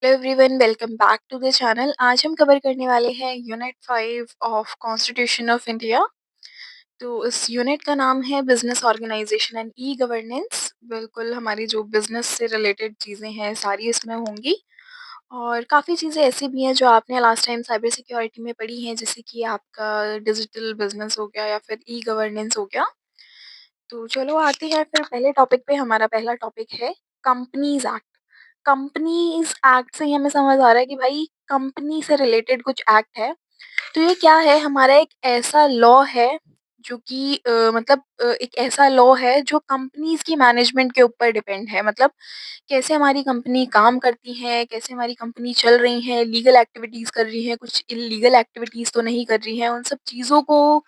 Hello everyone, welcome back to the channel. आज हम cover करने वाले हैं unit 5 of constitution of India. तो इस यूनिट का नाम है business organisation and e governance. बिल्कुल हमारी जो बिजनेस से रिलेटेड चीज़ें हैं सारी इसमें होंगी। और काफ़ी चीज़ें ऐसी भी हैं जो आपने लास्ट टाइम साइबर सिक्योरिटी में पढ़ी हैं, जैसे कि आपका डिजिटल बिजनेस हो गया या फिर ई गवर्नेंस हो गया। तो चलो आते हैं फिर पहले टॉपिक पे। हमारा पहला टॉपिक है कंपनीज एक्ट। कंपनीज एक्ट से ही हमें समझ आ रहा है कि भाई कंपनी से रिलेटेड कुछ एक्ट है। तो ये क्या है, हमारा एक ऐसा लॉ है जो कि एक ऐसा लॉ है जो कंपनीज की मैनेजमेंट के ऊपर डिपेंड है। मतलब कैसे हमारी कंपनी काम करती है, कैसे हमारी कंपनी चल रही है, लीगल एक्टिविटीज़ कर रही है, कुछ इल्लीगल एक्टिविटीज़ तो नहीं कर रही है, उन सब चीज़ों को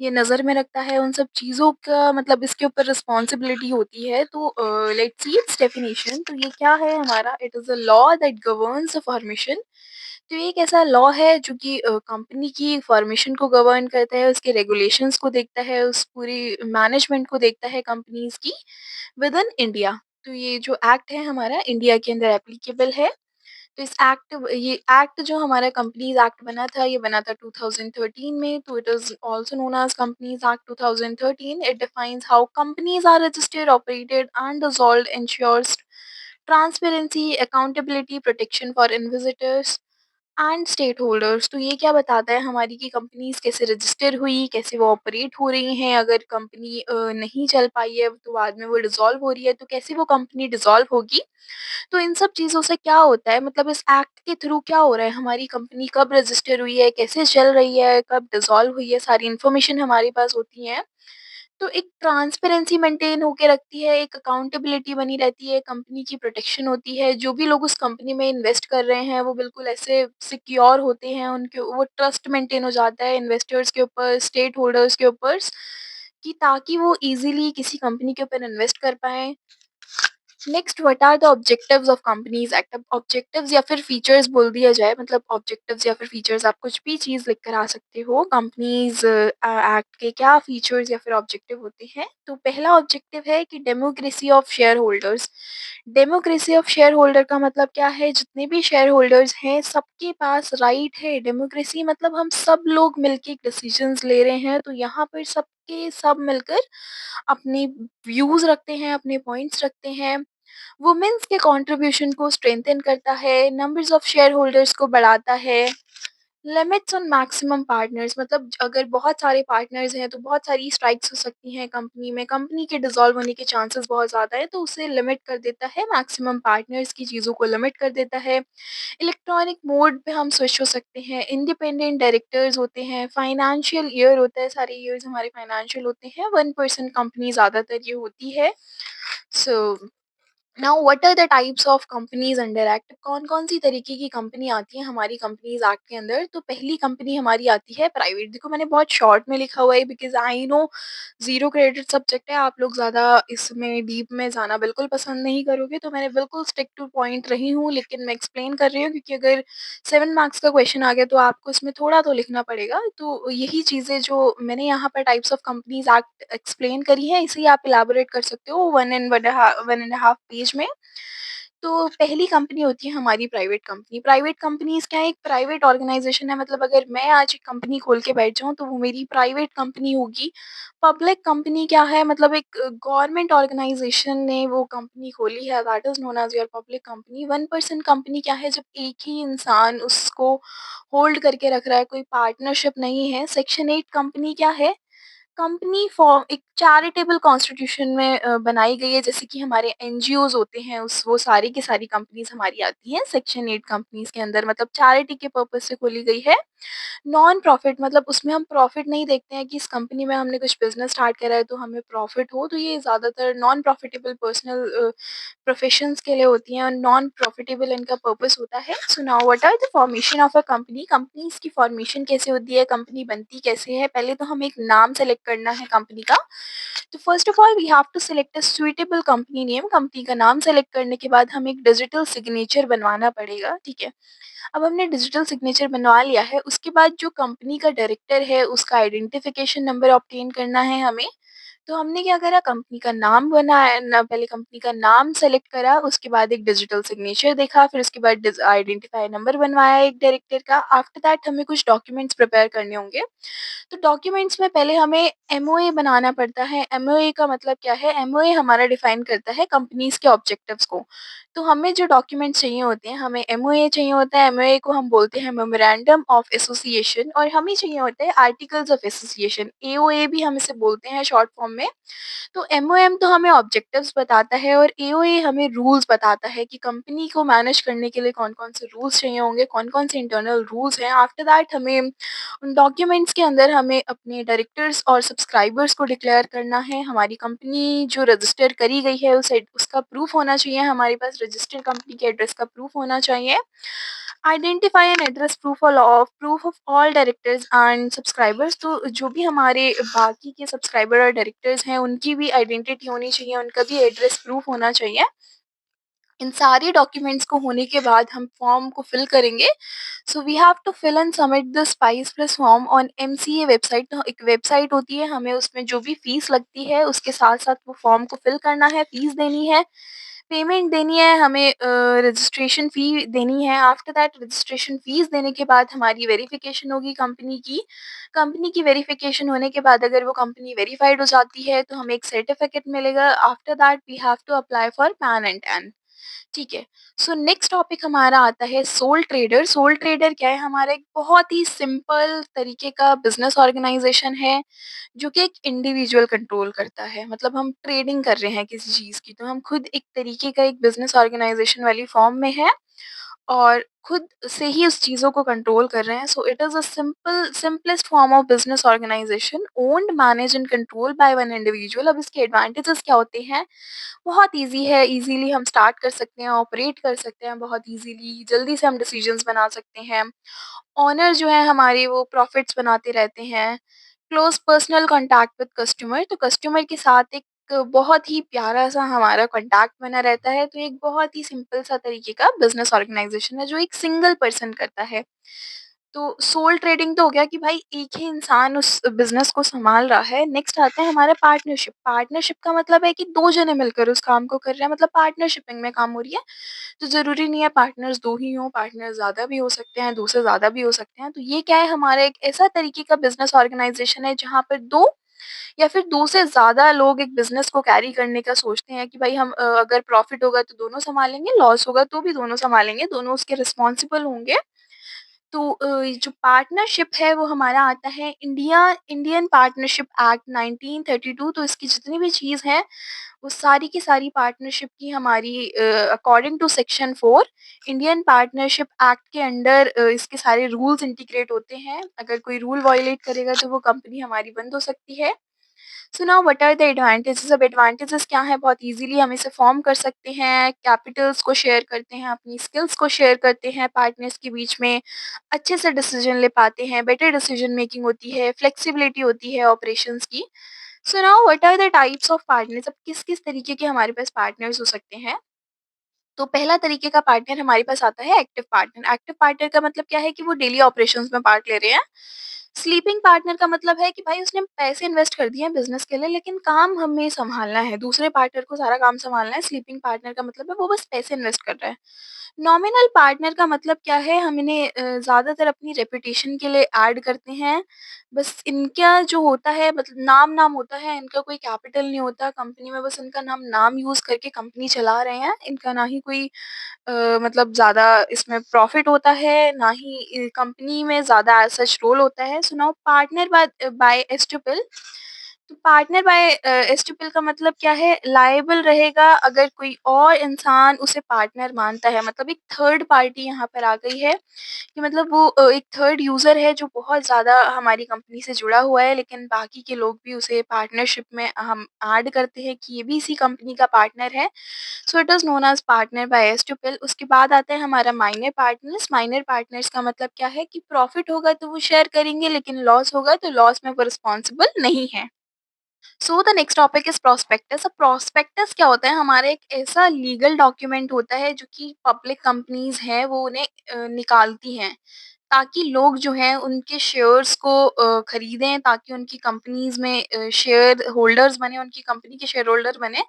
ये नज़र में रखता है। उन सब चीज़ों का मतलब इसके ऊपर रिस्पॉन्सिबिलिटी होती है। तो लेट्स सी इट्स डेफिनेशन। तो ये क्या है हमारा, it is a law that governs a formation. तो ये एक ऐसा लॉ है जो कि कंपनी की फॉर्मेशन को गवर्न करता है, उसके रेगुलेशंस को देखता है, उस पूरी मैनेजमेंट को देखता है कंपनीज की विद इन इंडिया। तो ये जो एक्ट है हमारा इंडिया के अंदर एप्लीकेबल है। तो ये एक्ट जो हमारा कंपनीज एक्ट बना था, ये बना था 2013 में। तो it is also known as companies act 2013। It defines how companies are registered, operated and dissolved, insures transparency, accountability, protection for investors and stakeholders. तो ये क्या बताता है हमारी की कंपनीज कैसे रजिस्टर हुई, कैसे वो ऑपरेट हो रही हैं। अगर कंपनी नहीं चल पाई है तो बाद में वो डिसॉल्व हो रही है, तो कैसे वो कंपनी डिसॉल्व होगी। तो इन सब चीज़ों से क्या होता है, मतलब इस एक्ट के थ्रू क्या हो रहा है, हमारी कंपनी कब रजिस्टर हुई है, कैसे चल रही है, कब डिसॉल्व हुई है, सारी इन्फॉर्मेशन हमारे पास होती है। तो एक ट्रांसपेरेंसी मेंटेन होके रखती है, एक अकाउंटेबिलिटी बनी रहती है, कंपनी की प्रोटेक्शन होती है। जो भी लोग उस कंपनी में इन्वेस्ट कर रहे हैं वो बिल्कुल ऐसे सिक्योर होते हैं, उनके वो ट्रस्ट मेंटेन हो जाता है इन्वेस्टर्स के ऊपर, स्टेक होल्डर्स के ऊपर, कि ताकि वो इजीली किसी कंपनी के ऊपर इन्वेस्ट कर पाएँ। Next, what are the objectives of companies act. अब ऑब्जेक्टिव्स या फिर फीचर्स बोल दिया जाए, मतलब ऑब्जेक्टिव्स या फिर फीचर्स आप कुछ भी चीज़ लिख कर आ सकते हो। कंपनीज एक्ट के क्या फीचर्स या फिर ऑब्जेक्टिव होते हैं। तो पहला ऑब्जेक्टिव है कि democracy of share holders. Democracy of share holder का मतलब क्या है, जितने भी शेयर होल्डर्स हैं सबके पास राइट है। डेमोक्रेसी मतलब हम सब लोग मिलके डिसीजंस ले रहे हैं, तो यहाँ पर सबके सब मिलकर अपने व्यूज रखते हैं, अपने पॉइंट्स रखते हैं। वुमेन्स के कंट्रीब्यूशन को स्ट्रेंथन करता है, नंबर्स ऑफ शेयर होल्डर्स को बढ़ाता है। लिमिट्स ऑन मैक्सिमम पार्टनर्स, मतलब अगर बहुत सारे पार्टनर्स हैं तो बहुत सारी स्ट्राइक्स हो सकती हैं कंपनी में, कंपनी के डिसॉल्व होने के चांसेस बहुत ज़्यादा है, तो उसे लिमिट कर देता है, मैक्सिमम पार्टनर्स की चीज़ों को लिमिट कर देता है। इलेक्ट्रॉनिक मोड पे हम स्विच हो सकते हैं, इंडिपेंडेंट डायरेक्टर्स होते हैं, फाइनेंशियल ईयर होता है, सारे ईयर्स हमारे फाइनेंशियल होते हैं, 1% कंपनी ज़्यादातर ये होती है। So now what are the types of companies under act. कौन कौन सी तरीके की कंपनी आती है हमारी कंपनीज एक्ट के अंदर। तो पहली कंपनी हमारी आती है प्राइवेट। देखो मैंने बहुत शॉर्ट में लिखा हुआ है because I know zero credit subject है, आप लोग ज़्यादा इसमें डीप में जाना बिल्कुल पसंद नहीं करोगे, तो मैंने बिल्कुल स्टिक टू पॉइंट रही हूँ, लेकिन मैं एक्सप्लेन कर रही हूँ क्योंकि अगर 7 मार्क्स का क्वेश्चन आ गया तो आपको इसमें थोड़ा तो लिखना पड़ेगा। तो यही चीज़ें जो मैंने यहाँ पर types of companies act explain करी है, इसे आप इलाबोरेट कर सकते हो 1 and 1.5 पेज में। तो पहली कंपनी होती है हमारी प्राइवेट कंपनी। प्राइवेट कंपनीज क्या है, एक प्राइवेट ऑर्गेनाइजेशन है, मतलब अगर मैं आज एक कंपनी खोल के बैठ जाऊँ तो वो मेरी प्राइवेट कंपनी होगी। पब्लिक कंपनी क्या है, मतलब एक गवर्नमेंट ऑर्गेनाइजेशन ने वो कंपनी खोली है, that is known as your public company. 1% company क्या है, जब एक ही इंसान उसको होल्ड करके रख रहा है, कोई पार्टनरशिप नहीं है। सेक्शन 8 कंपनी क्या है, कंपनी फॉर्म एक चैरिटेबल कॉन्स्टिट्यूशन में बनाई गई है, जैसे कि हमारे एनजीओज होते हैं, उस वो सारी की सारी कंपनीज हमारी आती हैं सेक्शन 8 कंपनीज के अंदर, मतलब चैरिटी के पर्पज से खोली गई है। नॉन प्रॉफिट मतलब उसमें हम प्रॉफिट नहीं देखते हैं कि इस कंपनी में हमने कुछ बिजनेस स्टार्ट करा है तो हमें प्रॉफिट हो। तो ये ज़्यादातर नॉन प्रॉफिटेबल पर्सनल प्रोफेशंस के लिए होती हैं और नॉन प्रॉफिटेबल इनका पर्पस होता है। So now what are the formation of a company. Companies की फॉर्मेशन कैसे होती है, कंपनी बनती कैसे है। पहले तो हमें एक नाम सेलेक्ट करना है कंपनी का। तो first of all we have to select a suitable company name. Company का नाम सेलेक्ट करने के बाद हमें एक डिजिटल सिग्नेचर बनवाना पड़ेगा, ठीक है। अब हमने डिजिटल सिग्नेचर बनवा लिया है, उसके बाद जो कंपनी का डायरेक्टर है उसका आइडेंटिफिकेशन नंबर ऑब्टेन करना है हमें। तो हमने क्या करा, कंपनी का नाम बनाया ना, पहले कंपनी का नाम सेलेक्ट करा, उसके बाद एक डिजिटल सिग्नेचर देखा, फिर उसके बाद आइडेंटिफाई नंबर बनवाया एक डायरेक्टर का। आफ्टर दैट हमें कुछ डॉक्यूमेंट्स प्रिपेयर करने होंगे। तो डॉक्यूमेंट्स में पहले हमें एमओए बनाना पड़ता है। एमओए का मतलब क्या है? एमओए हमारा डिफाइन करता है कंपनीज के ऑब्जेक्टिव्स को। तो हमें जो डॉक्यूमेंट्स चाहिए होते हैं, हमें एमओए चाहिए होता है। एमओए को हम बोलते हैं मेमोरेंडम ऑफ एसोसिएशन, और हमें चाहिए होता है आर्टिकल्स ऑफ एसोसिएशन, एओए भी हम इसे बोलते हैं शॉर्ट फॉर्म में। तो एमओएम तो हमें ऑब्जेक्टिव्स बताता है, और एओए हमें रूल्स बताता है कि कंपनी को मैनेज करने के लिए कौन-कौन से रूल्स चाहिए होंगे, कौन-कौन से इंटरनल रूल्स हैं। आफ्टर दैट हमें उन डॉक्यूमेंट्स के अंदर हमें अपने डायरेक्टर्स और सब्सक्राइबर्स को डिक्लेयर करना है। हमारी कंपनी जो रजिस्टर करी गई है उस उसका प्रूफ होना चाहिए, हमारे पास रजिस्टर्ड कंपनी के एड्रेस का प्रूफ होना चाहिए। Identify and address proof of all directors and subscribers. तो जो भी हमारे बाकी के सब्सक्राइबर और डायरेक्टर्स हैं, उनकी भी आइडेंटिटी होनी चाहिए, उनका भी एड्रेस प्रूफ होना चाहिए। इन सारे डॉक्यूमेंट्स को होने के बाद हम फॉर्म को फिल करेंगे। So we have to fill and submit the SPICe plus form on MCA website. तो एक वेबसाइट होती है, हमें उसमें जो भी फीस लगती है उसके साथ साथ वो फॉर्म को फिल करना है, फीस देनी है, पेमेंट देनी है, हमें रजिस्ट्रेशन फ़ी देनी है। आफ्टर दैट रजिस्ट्रेशन फ़ीस देने के बाद हमारी वेरिफ़िकेशन होगी कंपनी की। कंपनी की वेरिफ़िकेशन होने के बाद अगर वो कंपनी वेरिफ़ाइड हो जाती है तो हमें एक सर्टिफ़िकेट मिलेगा। After that we have to apply for PAN and TAN. ठीक है। सो नेक्स्ट टॉपिक हमारा आता है सोल ट्रेडर। सोल ट्रेडर क्या है? हमारा एक बहुत ही सिंपल तरीके का बिज़नेस ऑर्गेनाइज़ेशन है, जो कि एक इंडिविजुअल कंट्रोल करता है। मतलब हम ट्रेडिंग कर रहे हैं किसी चीज़ की, तो हम खुद एक तरीके का एक बिज़नेस ऑर्गेनाइज़ेशन वाली फ़ॉर्म में हैं और खुद से ही उस चीज़ों को कंट्रोल कर रहे हैं। So it is a simplest form of business organisation owned, managed and controlled by one individual. अब इसके एडवांटेजेस क्या होते हैं? बहुत ईज़ी है, ईज़िली हम स्टार्ट कर सकते हैं, ऑपरेट कर सकते हैं बहुत ईज़िली, जल्दी से हम डिसीजंस बना सकते हैं। ओनर जो है हमारे, वो प्रॉफिट्स बनाते रहते हैं। Close personal contact with customer. तो कस्टमर के साथ एक बहुत ही प्यारा-सा हमारा कॉन्टैक्ट बना रहता है। तो एक बहुत ही सिंपल सा तरीके का बिज़नेस ऑर्गेनाइज़ेशन है, जो एक सिंगल पर्सन करता है। तो सोल ट्रेडिंग तो हो गया कि भाई एक ही इंसान उस बिज़नेस को सँभाल रहा है। नेक्स्ट आता है हमारा पार्टनरशिप। पार्टनरशिप का मतलब है कि 2 जने मिलकर उस काम को कर रहे हैं, मतलब पार्टनरशिपिंग में काम हो रही है। तो ज़रूरी नहीं है पार्टनर्स 2 ही हों, पार्टनर ज़्यादा भी हो सकते हैं, 2 से ज़्यादा भी हो सकते हैं। तो ये क्या है? हमारा एक ऐसा तरीके का बिज़नेस ऑर्गेनाइज़ेशन है जहाँ पर 2 या फिर 2 से ज़्यादा लोग एक बिज़नेस को कैरी करने का सोचते हैं कि भाई हम अगर प्रॉफ़िट होगा तो दोनों सँभालेंगे, लॉस होगा तो भी दोनों सँभालेंगे, दोनों उसके रिस्पॉन्सिबल होंगे। तो ये जो पार्टनरशिप है वो हमारा आता है इंडियन पार्टनरशिप एक्ट 1932। तो इसकी जितनी भी चीज़ है वो सारी की सारी पार्टनरशिप की हमारी according to section 4 Indian partnership act के अंडर इसके सारे रूल्स इंटीग्रेट होते हैं। अगर कोई रूल वायलेट करेगा तो वो कंपनी हमारी बंद हो सकती है। So now what are the advantages? अब एडवांटेजेस क्या है? बहुत इजीली हम इसे फॉर्म कर सकते हैं, कैपिटल्स को शेयर करते हैं, अपनी स्किल्स को शेयर करते हैं पार्टनर्स के बीच में, अच्छे से डिसीजन ले पाते हैं, बेटर डिसीजन मेकिंग होती है, फ्लेक्सिबिलिटी होती है ऑपरेशंस की। So now what are the types of partners? अब किस किस तरीके के हमारे पास पार्टनर्स हो सकते हैं? तो पहला तरीके का पार्टनर हमारे पास आता है एक्टिव पार्टनर। एक्टिव पार्टनर का मतलब क्या है? कि वो डेली ऑपरेशंस में पार्ट ले रहे हैं। स्लीपिंग पार्टनर का मतलब है कि भाई उसने पैसे इन्वेस्ट कर दिए हैं बिज़नेस के लिए, लेकिन काम हमें सँभालना है, दूसरे पार्टनर को सारा काम सँभालना है। स्लीपिंग पार्टनर का मतलब है वो बस पैसे इन्वेस्ट कर रहा है। नॉमिनल पार्टनर का मतलब क्या है? हम इन्हें ज़्यादातर अपनी रेपुटेशन के लिए ऐड करते हैं। बस इनका जो होता है मतलब नाम होता है, इनका कोई कैपिटल नहीं होता कंपनी में, बस इनका नाम यूज़ करके कंपनी चला रहे हैं। इनका ना ही कोई मतलब ज़्यादा इसमें प्रॉफ़िट होता है, ना ही कंपनी में ज़्यादा एज़ सच रोल होता है। So now partner by estoppel. तो पार्टनर बाय एस्टेपल का मतलब क्या है? लायबल रहेगा अगर कोई और इंसान उसे पार्टनर मानता है। मतलब एक थर्ड पार्टी यहाँ पर आ गई है कि मतलब वो एक थर्ड यूज़र है जो बहुत ज़्यादा हमारी कंपनी से जुड़ा हुआ है, लेकिन बाकी के लोग भी उसे पार्टनरशिप में हम ऐड करते हैं कि ये भी इसी कंपनी का पार्टनर है। So it is known as partner by estoppel. उसके बाद आता है हमारा माइनर पार्टनर्स। माइनर पार्टनर्स का मतलब क्या है? कि प्रॉफ़िट होगा तो वो शेयर करेंगे, लेकिन लॉस होगा तो लॉस में वो रिस्पॉन्सिबल नहीं है। So the next topic is prospectus. अब प्रोस्पेक्टस क्या होता है? हमारा एक ऐसा लीगल डॉक्यूमेंट होता है जो कि पब्लिक कंपनीज़ हैं वो उन्हें निकालती हैं। ताकि लोग जो हैं उनके शेयर्स को खरीदें, ताकि उनकी कंपनीज़ में शेयर होल्डर्स बने, उनकी कंपनी के शेयर होल्डर बने।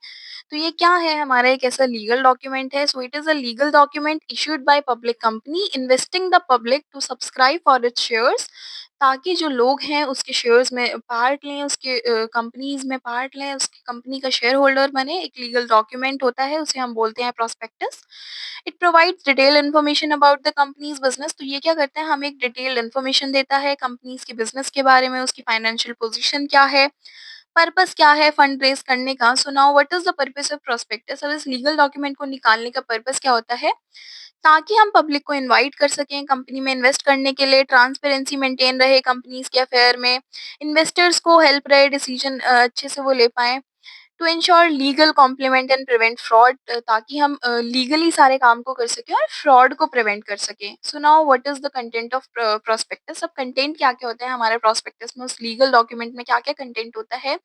तो ये क्या है, हमारा एक ऐसा लीगल डॉक्यूमेंट है। So it is a legal document issued by public company investing the public to subscribe for its shares, ताकि जो लोग हैं उसके शेयर्स में पार्ट लें, उसके कंपनीज़ में पार्ट लें, उसकी कंपनी का शेयर होल्डर बने। एक लीगल डॉक्यूमेंट होता है, उसे हम बोलते हैं prospectus. It provides detail information about the companies business. तो ये क्या करता है, हमें एक डिटेल्ड इन्फॉर्मेशन देता है कंपनीज़ के बिज़नेस के बारे में, उसकी फाइनेंशियल पोजीशन क्या है, पर्पस क्या है फंड रेज़ करने का। सो now what is the purpose of prospectus? अब इस लीगल डॉक्यूमेंट को निकालने का पर्पस क्या होता है? ताकि हम पब्लिक को इनवाइट कर सकें कंपनी में इन्वेस्ट करने के लिए, ट्रांसपेरेंसी मेंटेन रहे कंपनीज़ के अफेयर में, इन्वेस्टर्स को हेल्प रहे डिसीजन अच्छे से वो ले पाएँ। To ensure legal compliment and prevent fraud, ताकि हम लीगली सारे काम को कर सकें और फ्रॉड को प्रिवेंट कर सकें। So now what is the content of prospectus? अब कंटेंट क्या क्या होता है हमारे प्रोस्पेक्टस में, उस लीगल डॉक्यूमेंट में क्या क्या कंटेंट होता है?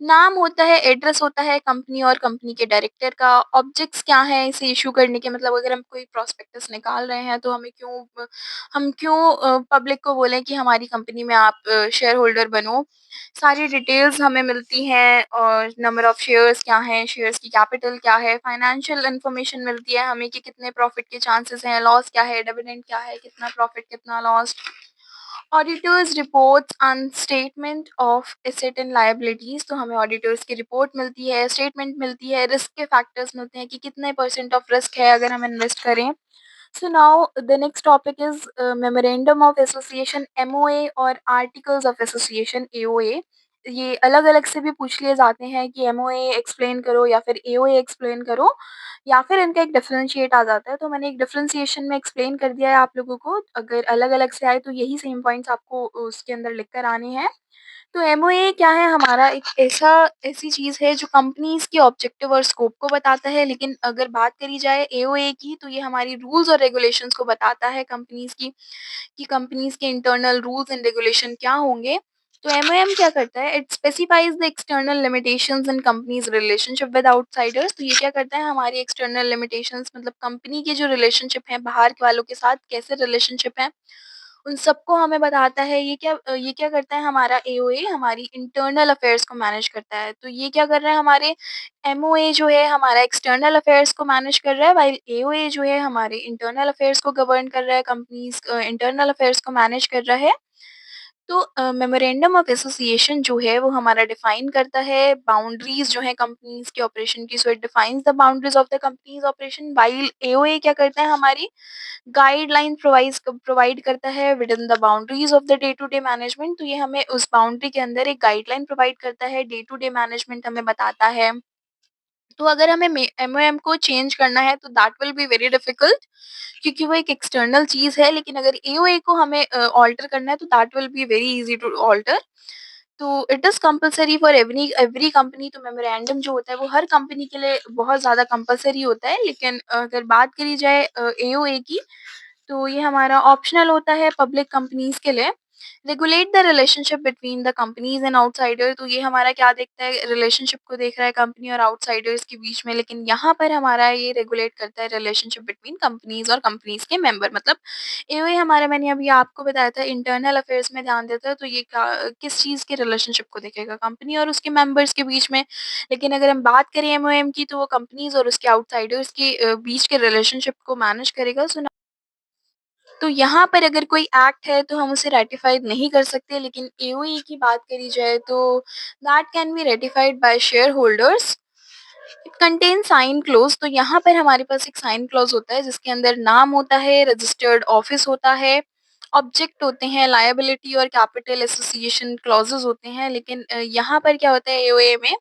नाम होता है, एड्रेस होता है कंपनी और कंपनी के डायरेक्टर का, ऑब्जेक्ट्स क्या हैं इसे इश्यू करने के, मतलब अगर हम कोई प्रोस्पेक्टस निकाल रहे हैं तो हम क्यों पब्लिक को बोलें कि हमारी कंपनी में आप शेयर होल्डर बनो। सारी डिटेल्स हमें मिलती हैं, और नंबर ऑफ शेयर्स क्या हैं, शेयर्स की कैपिटल क्या है, फाइनेंशियल इन्फॉर्मेशन मिलती है हमें कि कितने प्रॉफिट के चांसेस हैं, लॉस क्या है, डिविडेंड क्या है, कितना प्रॉफिट कितना loss. Auditors reports on statement of asset and liabilities, तो हमें ऑडिटर्स की रिपोर्ट मिलती है, स्टेटमेंट मिलती है, रिस्क के फैक्टर्स मिलते हैं कि कितने परसेंट ऑफ रिस्क है अगर हम इन्वेस्ट करें। So now the next topic is Memorandum of Association MOA और Articles of Association AOA। ये अलग अलग से भी पूछ लिए जाते हैं कि MOA एक्सप्लेन करो या फिर AOA एक्सप्लेन करो, या फिर इनका एक डिफरेंशिएट आ जाता है। तो मैंने एक डिफरेंशिएशन में एक्सप्लेन कर दिया है आप लोगों को। अगर अलग अलग से आए तो यही सेम पॉइंट्स आपको उसके अंदर लिख कर आने हैं। तो एमओए क्या है, हमारा एक ऐसी चीज़ है जो कंपनीज़ के ऑब्जेक्टिव और स्कोप को बताता है। लेकिन अगर बात करी जाए एओए की, तो ये हमारी रूल्स और रेगुलेशंस को बताता है कंपनीज़ की, कि कंपनीज़ के इंटरनल रूल्स एंड रेगुलेशन क्या होंगे। तो एमओएम क्या करता है, it specifies the external limitations in companies relationship with outsiders. तो ये क्या करता है, हमारी एक्सटर्नल लिमिटेशंस मतलब कंपनी के जो रिलेशनशिप है बाहर के वालों के साथ कैसे रिलेशनशिप है, उन सबको हमें बताता है। ये क्या करता है, हमारा एओए हमारी इंटरनल अफेयर्स को मैनेज करता है। तो ये क्या कर रहा है, हमारे एमओए जो है हमारा एक्सटर्नल अफेयर्स को मैनेज कर रहा है, व्हाइल एओए जो है हमारे इंटरनल अफेयर्स को गवर्न कर रहा है, कंपनीज इंटरनल अफेयर्स को मैनेज कर रहा है। तो मेमोरेंडम ऑफ एसोसिएशन जो है वो हमारा डिफाइन करता है बाउंड्रीज जो है कंपनीज के ऑपरेशन की। So it defines the boundaries of the companies operation, while AOA क्या करता है, हमारी गाइडलाइन प्रोवाइड करता है within the boundaries of the day to day management. तो ये हमें उस बाउंड्री के अंदर एक गाइडलाइन प्रोवाइड करता है, डे टू डे मैनेजमेंट हमें बताता है। तो अगर हमें एमओएम को चेंज करना है तो that will be very difficult, क्योंकि वो एक एक्सटर्नल चीज है। लेकिन अगर एओए को हमें ऑल्टर करना है तो that will be very easy to alter. तो it is compulsory for every every company. तो मेमोरेंडम जो होता है वो हर कंपनी के लिए बहुत ज़्यादा कंपल्सरी होता है। लेकिन अगर बात करी जाए एओए की, तो ये हमारा ऑप्शनल होता है पब्लिक कंपनीज के लिए। Regulate the relationship between the companies and outsider, तो ये हमारा क्या देखता है, रिलेशनशिप को देख रहा है कंपनी और आउटसाइडर्स के बीच में। लेकिन यहाँ पर हमारा ये रेगुलेट करता है रिलेशनशिप बिटवीन कंपनीज और कंपनीज के मेंबर, मतलब एओए हमारा, मैंने अभी आपको बताया था, इंटरनल अफेयर्स में ध्यान देता है। तो ये किस चीज़ के रिलेशनशिप को देखेगा, कंपनी और उसके मेंबर्स के बीच में। लेकिन अगर हम बात करें एमओएम की, तो वो कंपनीज और उसके आउटसाइडर्स के बीच के रिलेशनशिप को मैनेज करेगा। सो तो यहाँ पर अगर कोई एक्ट है तो हम उसे रेटिफाइड नहीं कर सकते। लेकिन एओई की बात करी जाए तो that can be ratified by shareholders. It contain sign close, तो यहाँ पर हमारे पास एक साइन क्लोज होता है जिसके अंदर नाम होता है, रजिस्टर्ड ऑफिस होता है, ऑब्जेक्ट होते हैं, लायबिलिटी और कैपिटल एसोसिएशन क्लॉजेस होते हैं। लेकिन यहाँ पर क्या होता है एओए में,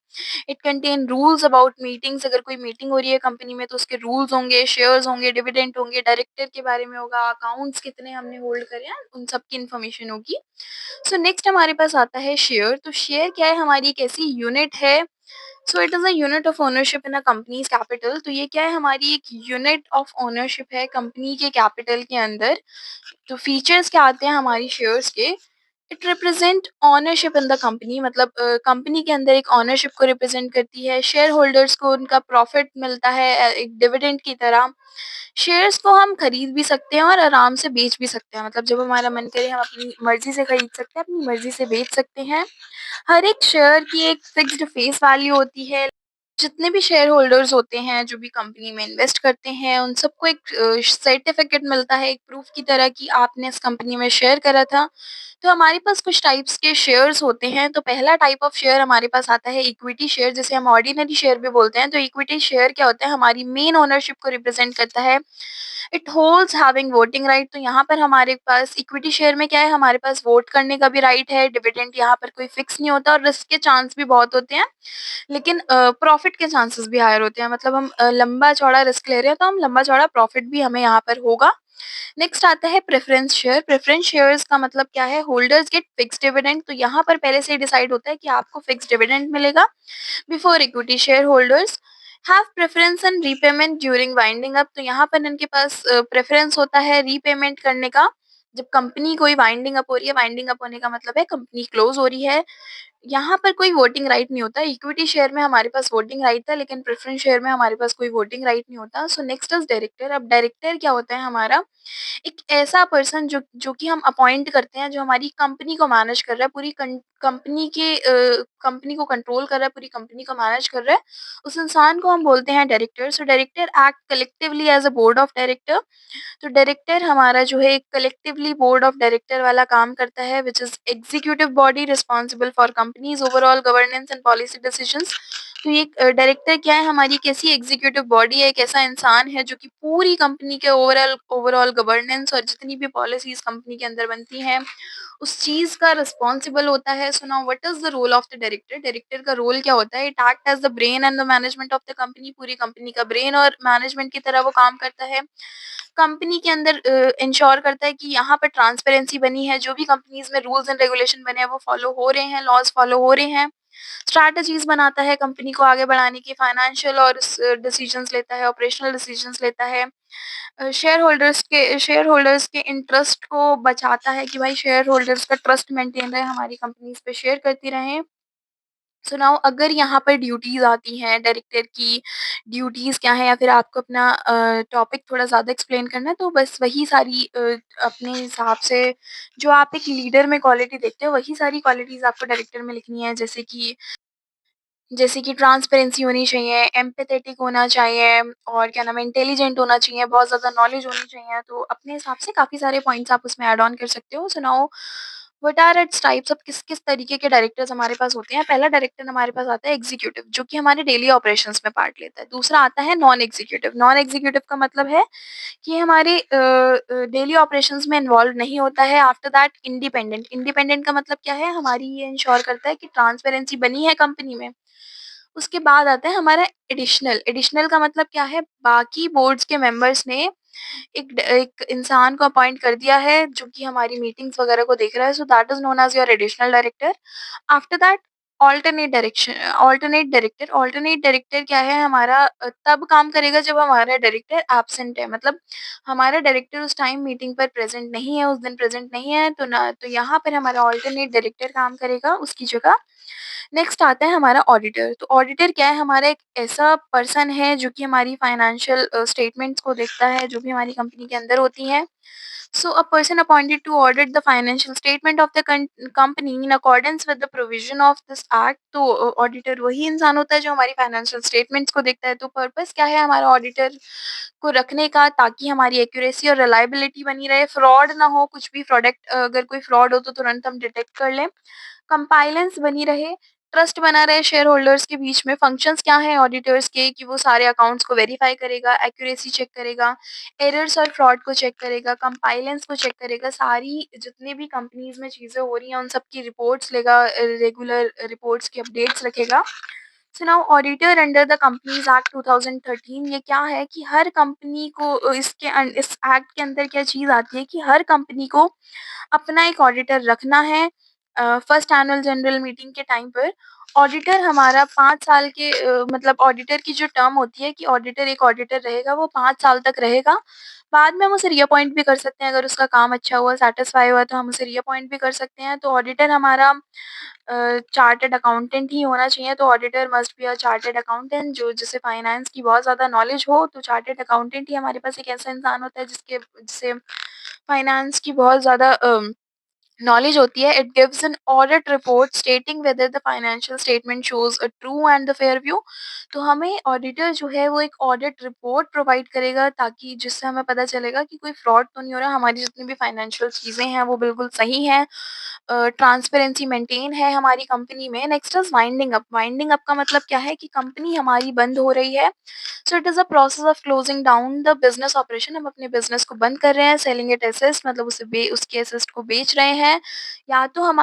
it contain rules about meetings. अगर कोई मीटिंग हो रही है कंपनी में तो उसके रूल्स होंगे, शेयर्स होंगे, डिविडेंड होंगे, डायरेक्टर के बारे में होगा, अकाउंट्स कितने हमने होल्ड करे हैं, उन सब की इन्फॉर्मेशन होगी। सो नेक्स्ट हमारे पास आता है शेयर। तो शेयर क्या है, हमारी एक ऐसी यूनिट है। So it is a unit of ownership in a companies capital. तो ये क्या है, हमारी एक यूनिट ऑफ ओनरशिप है कंपनी के कैपिटल के अंदर। तो फीचर्स क्या आते हैं हमारी शेयर्स के, it represent ownership in the company, मतलब कंपनी के अंदर एक ओनरशिप को रिप्रेजेंट करती है। शेयर होल्डर्स को उनका प्रॉफिट मिलता है एक डिविडेंड की तरह। शेयर्स को हम खरीद भी सकते हैं और आराम से बेच भी सकते हैं, मतलब जब हमारा मन करे हम अपनी मर्जी से खरीद सकते हैं, अपनी मर्जी से बेच सकते हैं। हर एक शेयर की एक फिक्स्ड फेस वैल्यू होती है। जितने भी शेयर होल्डर्स होते हैं जो भी कंपनी में इन्वेस्ट करते हैं उन सबको एक सर्टिफिकेट मिलता है, एक प्रूफ की तरह कि आपने इस कंपनी में शेयर करा था। तो हमारे पास कुछ टाइप्स के शेयर्स होते हैं। तो पहला टाइप ऑफ शेयर हमारे पास आता है इक्विटी शेयर, जिसे हम ऑर्डिनरी शेयर भी बोलते हैं। तो इक्विटी शेयर क्या होता है, हमारी मेन ओनरशिप को रिप्रेजेंट करता है। It holds having voting right. तो यहाँ पर हमारे पास इक्विटी शेयर में क्या है, हमारे पास वोट करने का भी राइट है। डिविडेंड यहाँ पर कोई फिक्स नहीं होता और रिस्क के चांस भी बहुत होते हैं, लेकिन प्रॉफिट के चांसेस भी हायर होते हैं। मतलब हम लंबा चौड़ा रिस्क ले रहे हैं तो हम लंबा चौड़ा प्रॉफिट भी हमें यहाँ पर होगा। नेक्स्ट आता है प्रेफरेंस शेयर। प्रेफरेंस शेयर्स का मतलब क्या है, होल्डर्स गेट फिक्स डिविडेंड। तो यहाँ पर पहले से ही डिसाइड होता है कि आपको फिक्स डिविडेंड मिलेगा। Before equity share holders have preference and repayment during winding up. तो यहाँ पर इनके पास प्रेफरेंस होता है रीपेमेंट करने का। जब कंपनी कोई वाइंडिंग अप हो रही है, वाइंडिंग अप होने का मतलब है कंपनी क्लोज हो रही है, यहाँ पर कोई वोटिंग राइट नहीं होता। इक्विटी शेयर में हमारे पास वोटिंग राइट था, लेकिन प्रेफरेंस शेयर में हमारे पास कोई वोटिंग राइट नहीं होता। So next is director. अब डायरेक्टर क्या होता है, हमारा एक ऐसा पर्सन जो जो कि हम अपॉइंट करते हैं, जो हमारी कंपनी को मैनेज कर रहा है, पूरी कंपनी के कंपनी को कंट्रोल कर रहा है, पूरी कंपनी को मैनेज कर रहा है। उस इंसान को हम बोलते हैं director. So director act collectively as a board of director. तो डायरेक्टर हमारा जो है एक कलेक्टिवली बोर्ड ऑफ डायरेक्टर वाला काम करता है, which is executive body responsible for companies overall governance and policy decisions. तो ये डायरेक्टर क्या है, हमारी कैसी एग्जीक्यूटिव बॉडी है, एक ऐसा इंसान है जो कि पूरी कंपनी के ओवरऑल ओवरऑल गवर्नेंस और जितनी भी पॉलिसीज कंपनी के अंदर बनती हैं उस चीज का रिस्पॉन्सिबल होता है। So now what is the role of the director. Director का रोल क्या होता है, it act as the brain and the management of the company. पूरी कंपनी का ब्रेन और मैनेजमेंट की तरह वो काम करता है। कंपनी के अंदर इंश्योर करता है कि यहाँ पर ट्रांसपेरेंसी बनी है, जो भी कंपनीज में रूल्स एंड रेगुलेशन बने हैं वो फॉलो हो रहे हैं, लॉज फॉलो हो रहे हैं। स्ट्रैटेजीज बनाता है कंपनी को आगे बढ़ाने की, फाइनेंशियल और डिसीजंस लेता है, ऑपरेशनल डिसीजंस लेता है। शेयर होल्डर्स के इंटरेस्ट को बचाता है कि भाई शेयर होल्डर्स का ट्रस्ट मेंटेन रहे, हमारी कंपनीज पे शेयर करती रहें। सो नाउ अगर यहाँ पर ड्यूटीज आती हैं, डायरेक्टर की ड्यूटीज क्या है, या फिर आपको अपना टॉपिक थोड़ा ज़्यादा एक्सप्लेन करना है, तो बस वही सारी अपने हिसाब से जो आप एक लीडर में क्वालिटी देखते हो वही सारी क्वालिटीज आपको डायरेक्टर में लिखनी है। जैसे कि ट्रांसपेरेंसी होनी चाहिए, एम्पैथेटिक होना चाहिए, और क्या नाम है, इंटेलिजेंट होना चाहिए, बहुत ज़्यादा नॉलेज होनी चाहिए। तो अपने हिसाब से काफ़ी सारे पॉइंट्स आप उसमें ऐड ऑन कर सकते हो। So now what are its types of, किस किस तरीके के डायरेक्टर्स हमारे पास होते हैं। पहला डायरेक्टर हमारे पास आता है एग्जीक्यूटिव, जो कि हमारे डेली ऑपरेशंस में पार्ट लेता है। दूसरा आता है नॉन एग्जीक्यूटिव। नॉन एग्जीक्यूटिव का मतलब है कि हमारे डेली ऑपरेशंस में इन्वॉल्व नहीं होता है। After that independent. इंडिपेंडेंट का मतलब क्या है, हमारी ये इंश्योर करता है कि ट्रांसपेरेंसी बनी है कंपनी में। उसके बाद आता है हमारा एडिशनल। एडिशनल का मतलब क्या है, बाकी बोर्ड्स के मेंबर्स ने एक इंसान को अपॉइंट कर दिया है जो कि हमारी मीटिंग्स वगैरह को देख रहा है। So that is known as your additional director. After that alternate director क्या है, हमारा तब काम करेगा जब हमारा डायरेक्टर एब्सेंट है। मतलब हमारा डायरेक्टर उस टाइम मीटिंग पर प्रेजेंट नहीं है, उस दिन प्रेजेंट नहीं है, तो ना तो यहाँ पर हमारा ऑल्टरनेट डायरेक्टर काम करेगा उसकी जगह। नेक्स्ट आता है हमारा ऑडिटर। तो ऑडिटर क्या है, हमारा एक ऐसा पर्सन है जो कि हमारी फाइनेंशियल स्टेटमेंट्स को देखता है, जो भी हमारी कंपनी के अंदर होती है। So a person appointed to audit the financial statement of the company in accordance with the provision of this act. तो ऑडिटर वही इंसान होता है जो हमारी फाइनेंशियल स्टेटमेंट्स को देखता है। तो पर्पस क्या है हमारा ऑडिटर को रखने का, ताकि हमारी एक्यूरेसी और रिलायबिलिटी बनी रहे, फ्रॉड ना हो, कुछ भी प्रोडक्ट अगर कोई फ्रॉड हो तो तुरंत हम डिटेक्ट कर लें, कंपाइलेंस बनी रहे, ट्रस्ट बना रहे शेयर होल्डर्स के बीच में। फंक्शंस क्या है ऑडिटर्स के, कि वो सारे अकाउंट्स को वेरीफाई करेगा, एक्यूरेसी चेक करेगा, एरर्स और फ्रॉड को चेक करेगा, कंपाइलेंस को चेक करेगा, सारी जितने भी कंपनीज में चीज़ें हो रही हैं उन सब की रिपोर्ट्स लेगा, रेगुलर रिपोर्ट्स की अपडेट्स रखेगा। So now auditor under the companies act 2013, ये क्या है कि हर कंपनी को इस एक्ट के अंदर क्या चीज़ आती है कि हर कंपनी को अपना एक ऑडिटर रखना है। फर्स्ट एनुअल जनरल मीटिंग के टाइम पर ऑडिटर हमारा 5 साल के मतलब ऑडिटर की जो टर्म होती है कि ऑडिटर एक ऑडिटर रहेगा वो 5 साल तक रहेगा। बाद में हम उसे रीअपॉइंट भी कर सकते हैं, अगर उसका काम अच्छा हुआ, सैटिस्फाई हुआ तो हम उसे रीअपॉइंट भी कर सकते हैं। तो ऑडिटर हमारा चार्टर्ड अकाउंटेंट ही होना चाहिए, तो auditor must be a chartered accountant जो जिसे फाइनेंस की बहुत ज़्यादा नॉलेज हो। तो चार्टर्ड अकाउंटेंट ही हमारे पास एक ऐसा इंसान होता है जिसे फाइनेंस की बहुत ज़्यादा knowledge होती है। It gives an audit report स्टेटिंग whether the financial statement shows a true and the fair view. तो हमें ऑडिटर जो है वो एक ऑडिट रिपोर्ट प्रोवाइड करेगा ताकि जिससे हमें पता चलेगा कि कोई फ्रॉड तो नहीं हो रहा, हमारी जितनी भी फाइनेंशियल चीज़ें हैं वो बिल्कुल सही हैं, ट्रांसपेरेंसी मेंटेन है हमारी कंपनी में। Next is winding up. Winding up का मतलब क्या है कि कंपनी हमारी बंद हो रही है। So it is a process of closing down the business operation. हम अपने बिजनेस को बंद कर रहे हैं, सेलिंग इट एसेट्स मतलब उसके एसेट्स को बेच रहे हैं, या तो हम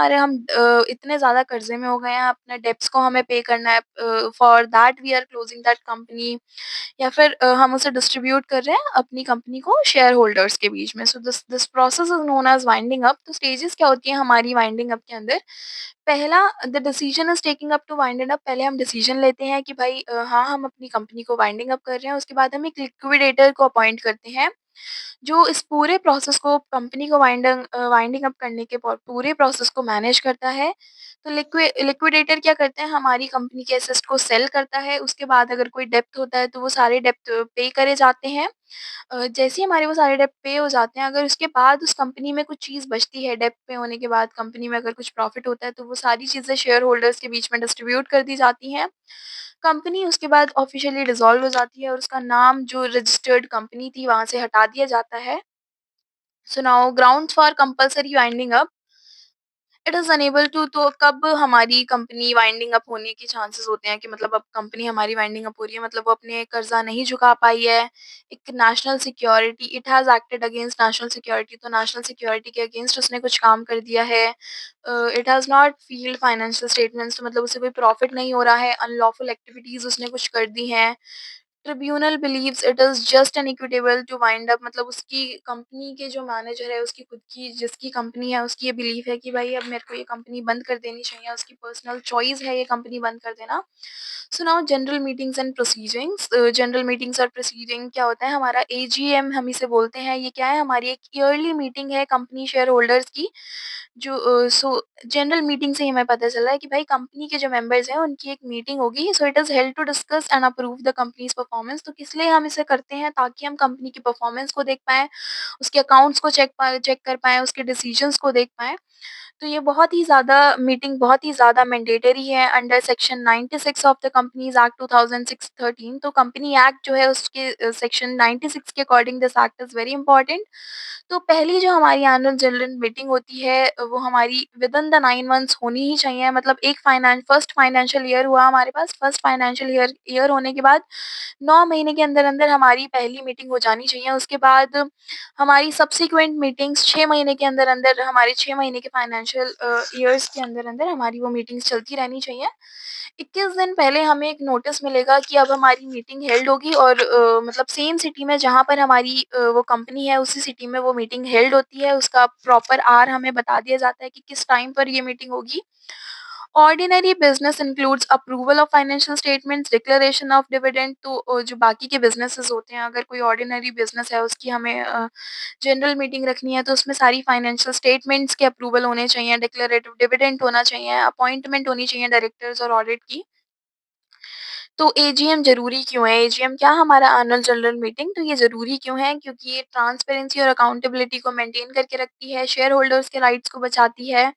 इतने ज़्यादा कर्जे में हो गए हैं, अपने डेब्ट्स को हमें पे करना है, for that we are closing that company, या फिर हम उसे डिस्ट्रीब्यूट कर रहे हैं अपनी कंपनी को शेयर होल्डर्स के बीच में। So this this process is known as winding up. तो स्टेजेस क्या होती हैं हमारी वाइंडिंग अप के अंदर? पहला, the decision is taking up to wind up. पहले हम डिसीजन लेते हैं कि भाई हाँ हम अपनी कंपनी को वाइंडिंग अप कर रहे हैं। उसके बाद हम एक लिक्विडेटर को अपॉइंट करते हैं जो इस पूरे प्रोसेस को, कंपनी को वाइंडिंग अप करने के पूरे प्रोसेस को मैनेज करता है। तो लिक्विडेटर क्या करते हैं, हमारी कंपनी के एसेट को सेल करता है। उसके बाद अगर कोई डेप्ट होता है तो वो सारे डेप्ट पे करे जाते हैं। जैसे ही हमारे वो सारे डेब्ट पे हो जाते हैं, अगर उसके बाद उस कंपनी में कुछ चीज़ बचती है, डेब्ट पे होने के बाद कंपनी में अगर कुछ प्रॉफ़िट होता है, तो वो सारी चीज़ें शेयर होल्डर्स के बीच में डिस्ट्रीब्यूट कर दी जाती हैं। कंपनी उसके बाद ऑफ़िशियली डिसॉल्व हो जाती है और उसका नाम जो रजिस्टर्ड कंपनी थी, वहाँ से हटा दिया जाता है। So now grounds for compulsory winding up. It is unable to. तो कब हमारी कंपनी वाइंडिंग अप होने के चांसेस होते हैं कि मतलब अब कंपनी हमारी वाइंडिंग अप हो रही है, मतलब वो अपने कर्जा नहीं चुका पाई है। एक national security, it has acted against national security. तो नेशनल सिक्योरिटी के अगेंस्ट उसने कुछ काम कर दिया है। It has not field financial statements. तो मतलब उसे कोई प्रॉफिट नहीं हो रहा है, अनलॉफुल एक्टिविटीज उसने कुछ कर दी हैं। Tribunal believes it is just an equitable to wind up. मतलब उसकी कंपनी के जो मैनेजर है, उसकी खुद की जिसकी कंपनी है, उसकी ये बिलीफ है कि भाई अब मेरे को ये कंपनी बंद कर देनी चाहिए, उसकी पर्सनल चॉइस है ये कंपनी बंद कर देना। So now general meetings and proceedings. General meetings और प्रोसीडिंग क्या होता है, हमारा एजीएम हम इसे बोलते हैं। ये क्या है, हमारी एक ईयरली मीटिंग है कंपनी शेयर होल्डर्स की। सो जनरल मीटिंग से ही हमें पता चला है कि भाई कंपनी के जो मेंबर्स हैं उनकी एक मीटिंग होगी। So it is held to discuss and approve the companies performance. तो किस लिए हम इसे करते हैं, ताकि हम कंपनी की परफॉर्मेंस को देख पाएँ, उसके अकाउंट्स को चेक कर पाएँ, उसके डिसीजंस को देख पाएँ। तो ये बहुत ही ज़्यादा मीटिंग बहुत ही ज़्यादा मैंडेटरी है under section 96 of the companies act 2006-13। तो कंपनी एक्ट जो है उसके सेक्शन 96 के according this act is very important. तो पहली जो हमारी एनुअल जनरल मीटिंग होती है वो हमारी विद इन द 9 मंथ्स होनी ही चाहिए। मतलब एक फर्स्ट फाइनेंशियल ईयर हुआ हमारे पास, फर्स्ट फाइनेंशियल ईयर ईयर होने के बाद 9 महीने के अंदर-अंदर हमारी पहली मीटिंग हो जानी चाहिए। उसके बाद हमारी सब्सीक्वेंट मीटिंग्स 6 महीने के अंदर-अंदर, हमारे 6 महीने के फाइनेंशियल ईयर्स के अंदर-अंदर हमारी वो मीटिंग्स चलती रहनी चाहिए। 21 दिन पहले हमें एक नोटिस मिलेगा कि अब हमारी मीटिंग हेल्ड होगी, और मतलब सेम सिटी में जहाँ पर हमारी वो कंपनी है, उसी सिटी में वो मीटिंग हेल्ड होती है। उसका प्रॉपर आवर हमें बता दिया जाता है कि किस टाइम पर ये मीटिंग होगी। Ordinary business includes approval of financial statements, declaration of dividend. तो जो बाकी के बिज़नेसेस होते हैं, अगर कोई ऑर्डिनरी बिज़नेस है उसकी हमें जनरल मीटिंग रखनी है, तो उसमें सारी फाइनेंशियल स्टेटमेंट्स के अप्रूवल होने चाहिए, डिक्लेरेटिव डिविडेंड होना चाहिए, अपॉइंटमेंट होनी चाहिए डायरेक्टर्स और ऑडिट की। तो एजीएम ज़रूरी क्यों है? एजीएम क्या, हमारा एनुअल जनरल मीटिंग। तो ये ज़रूरी क्यों है? क्योंकि ये ट्रांसपेरेंसी और अकाउंटेबिलिटी को मेंटेन करके रखती है, शेयर होल्डर्स के राइट्स को बचाती है।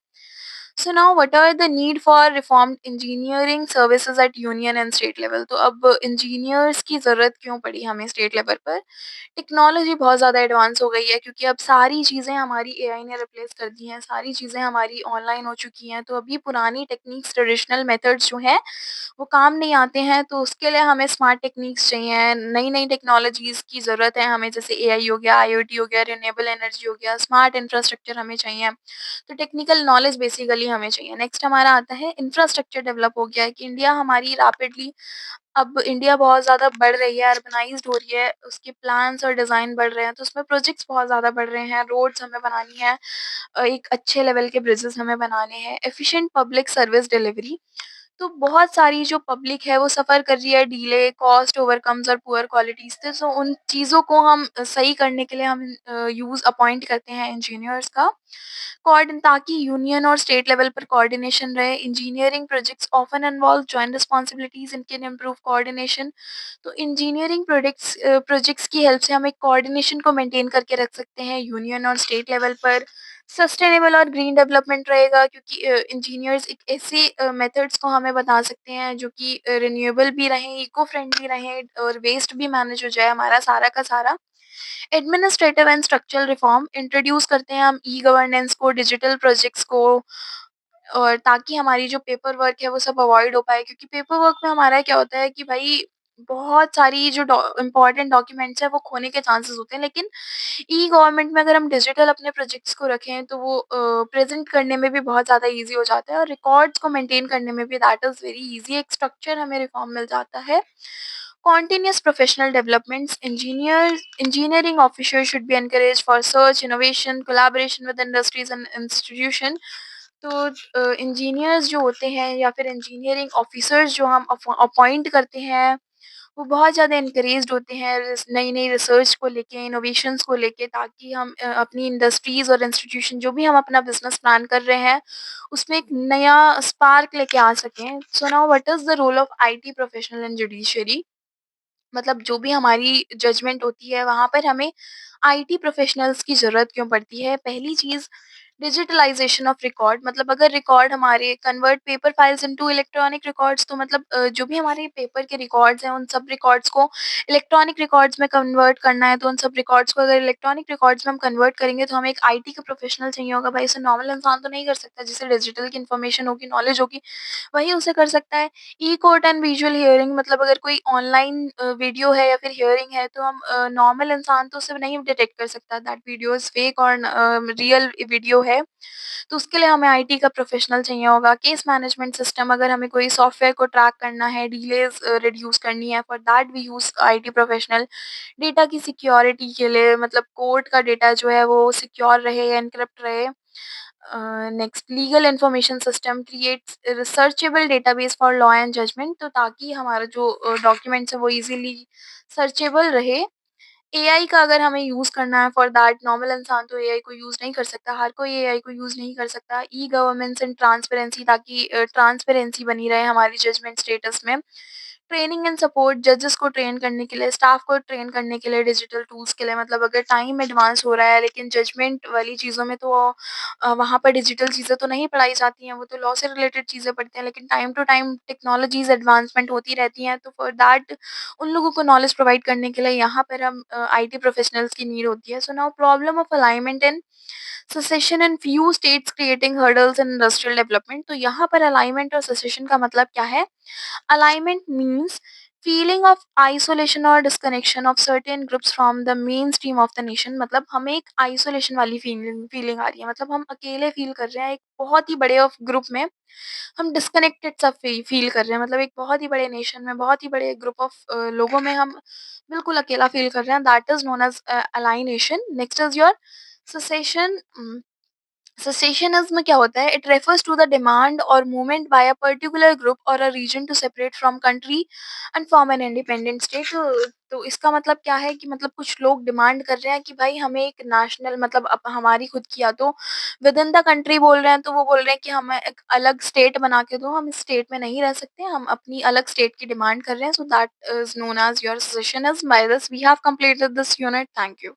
So now what are the need for reformed engineering services at union and state level? तो अब इंजीनियर्स की ज़रूरत क्यों पड़ी हमें स्टेट लेवल पर? टेक्नोलॉजी बहुत ज़्यादा एडवांस हो गई है, क्योंकि अब सारी चीज़ें हमारी एआई ने रिप्लेस कर दी हैं, सारी चीज़ें हमारी ऑनलाइन हो चुकी हैं। तो अभी पुरानी टेक्निक्स, ट्रेडिशनल मेथड्स जो हैं वो काम नहीं आते हैं। तो उसके लिए हमें स्मार्ट टेक्निक्स चाहिए, नई-नई टेक्नोलॉजीज़ की ज़रूरत है हमें, जैसे एआई हो गया, आईओटी हो गया, रिन्यूएबल एनर्जी हो गया, स्मार्ट इंफ्रास्ट्रक्चर हमें चाहिए। तो टेक्निकल नॉलेज बेसिकली हमें चाहिए। नेक्स्ट हमारा आता है इंफ्रास्ट्रक्चर डेवलप हो गया है कि इंडिया हमारी रैपिडली अब इंडिया बहुत ज़्यादा बढ़ रही है, अर्बनाइज़्ड हो रही है, उसके प्लान्स और डिज़ाइन बढ़ रहे हैं, तो उसमें प्रोजेक्ट्स बहुत ज़्यादा बढ़ रहे हैं, रोड्स हमें बनानी है, एक अच्छे लेवल के ब्रिजेस हमें बनाने हैं, एफिशिएंट पब्लिक सर्विस डिलीवरी। तो बहुत सारी जो पब्लिक है वो सफ़र कर रही है, डिले, कॉस्ट ओवरकम्स और पुअर क्वालिटीज़ से, सो उन चीज़ों को हम सही करने के लिए हम यूज़ अपॉइंट करते हैं इंजीनियर्स का। कोऑर्डिन ताकि यूनियन और स्टेट लेवल पर कोऑर्डिनेशन रहे। Engineering projects often involve joint responsibilities in can improve coordination. तो इंजीनियरिंग प्रोजेक्ट्स की हेल्प से हम एक कोऑर्डिनेशन को मेंटेन करके रख सकते हैं यूनियन और स्टेट लेवल पर। सस्टेनेबल और ग्रीन डेवलपमेंट रहेगा, क्योंकि इंजीनियर्स एक ऐसे मेथड्स को हमें बता सकते हैं जो कि रिन्यूएबल भी रहें, इको फ्रेंडली रहें और वेस्ट भी मैनेज हो जाए हमारा सारा का सारा। Administrative and structural reform introduce करते हैं हम ई गवर्नेंस को, डिजिटल प्रोजेक्ट्स को, और ताकि हमारी जो पेपर वर्क है वो सब अवॉइड हो पाए, क्योंकि पेपर वर्क में हमारा क्या होता है कि भाई बहुत सारी जो इम्पोर्टेंट डॉक्यूमेंट्स है वो खोने के चांसेस होते हैं, लेकिन ई गवर्नमेंट में अगर हम डिजिटल अपने प्रोजेक्ट्स को रखें तो वो प्रेजेंट करने में भी बहुत ज़्यादा इजी हो जाता है, और रिकॉर्ड्स को मेंटेन करने में भी दैट इज़ वेरी इजी, एक स्ट्रक्चर हमें रिफॉर्म मिल जाता है। Continuous professional developments. Engineering officers should be encouraged for research, innovation, collaboration with industries and institution. तो इंजीनियर्स जो होते हैं या फिर इंजीनियरिंग ऑफिसर्स जो हम अपॉइंट करते हैं, वो बहुत ज़्यादा इनकरेज्ड होते हैं नई नई रिसर्च को लेके, इनोवेशंस को लेके, ताकि हम अपनी इंडस्ट्रीज़ और इंस्टीट्यूशन जो भी हम अपना बिजनेस प्लान कर रहे हैं उसमें एक नया स्पार्क लेके आ सकें। So now what is the role of IT professional in judiciary? मतलब जो भी हमारी जजमेंट होती है वहाँ पर हमें आईटी प्रोफेशनल्स की ज़रूरत क्यों पड़ती है? पहली चीज़, डिजिटलाइज़ेशन ऑफ रिकॉर्ड, मतलब अगर रिकॉर्ड हमारे convert paper files into electronic records, तो मतलब जो भी हमारे पेपर के रिकॉर्ड्स हैं उन सब रिकॉर्ड्स को इलेक्ट्रॉनिक रिकॉर्ड्स में कन्वर्ट करना है, तो उन सब रिकॉर्ड्स को अगर इलेक्ट्रॉनिक रिकॉर्ड्स में हम कन्वर्ट करेंगे तो हमें एक आईटी का प्रोफेशनल चाहिए होगा। भाई इसे नॉर्मल इंसान तो नहीं कर सकता, जिसे डिजिटल की इन्फॉर्मेशन होगी, नॉलेज होगी, वही उसे कर सकता है। ई कोर्ट एंड विजुअल हियरिंग, मतलब अगर कोई ऑनलाइन वीडियो है या फिर हियरिंग है, तो हम नॉर्मल इंसान तो उसे नहीं डिटेक्ट कर सकता दैट वीडियो इज फेक और रियल वीडियो है, तो उसके लिए हमें आईटी का प्रोफेशनल चाहिए होगा। केस मैनेजमेंट सिस्टम, अगर हमें कोई सॉफ्टवेयर को ट्रैक करना है, डिलेज रिड्यूस करनी है, for that we use IT professional. Data की सिक्योरिटी के लिए, मतलब कोर्ट का डेटा जो है वो सिक्योर रहे, एनक्रिप्ट रहे। Next, legal information system creates researchable database for law and judgement, तो ताकि हमारा जो डॉक्यूमेंट्स है वो इजीली सर्चेबल रहे। एआई का अगर हमें यूज़ करना है, फॉर दैट नॉर्मल इंसान तो एआई को यूज़ नहीं कर सकता, हर कोई एआई को यूज़ नहीं कर सकता। ई गवर्नेंस एंड ट्रांसपेरेंसी, ताकि ट्रांसपेरेंसी बनी रहे हमारी जजमेंट स्टेटस में। ट्रेनिंग एंड सपोर्ट, जजेस को ट्रेन करने के लिए, स्टाफ को ट्रेन करने के लिए, डिजिटल टूल्स के लिए, मतलब अगर टाइम एडवांस हो रहा है लेकिन जजमेंट वाली चीज़ों में तो वहाँ पर डिजिटल चीज़ें तो नहीं पढ़ाई जाती हैं, वो तो लॉ से रिलेटेड चीज़ें पढ़ते हैं, लेकिन time to time technologies advancement होती रहती हैं, तो फॉर दैट उन लोगों को नॉलेज प्रोवाइड करने के लिए यहाँ पर हम आईटी प्रोफेशनल्स की नीड होती है। So now, problem of alignment and cessation in few states creating hurdles in industrial development. तो यहाँ पर अलाइनमेंट और सेसेशन का मतलब क्या है? Alignment means feeling of isolation or disconnection of certain groups from the mainstream of the nation। मतलब हमें एक आइसोलेशन वाली फीलिंग आ रही है, मतलब हम अकेले फील कर रहे हैं, एक बहुत ही बड़े ऑफ ग्रुप में हम डिस्कनेक्टेड सा फील कर रहे हैं, मतलब एक बहुत ही बड़े नेशन में, बहुत ही बड़े ग्रुप ऑफ लोगों में हम बिल्कुल अकेला फील कर रहे हैं, that is known as alienation. Next is your secession. Secessionism क्या होता है? It refers to the demand और movement by a particular group और a region to separate from country and form an independent state. तो इसका मतलब क्या है कि मतलब कुछ लोग डिमांड कर रहे हैं कि भाई हमें एक नेशनल, मतलब हमारी खुद की, या तो विद इन द कंट्री बोल रहे हैं, तो वो बोल रहे हैं कि हमें एक अलग स्टेट बना के दो, हम इस स्टेट में नहीं रह सकते, हम अपनी अलग स्टेट की डिमांड कर रहे हैं। So that is known as your secessionism. By this we have completed this unit. Thank you.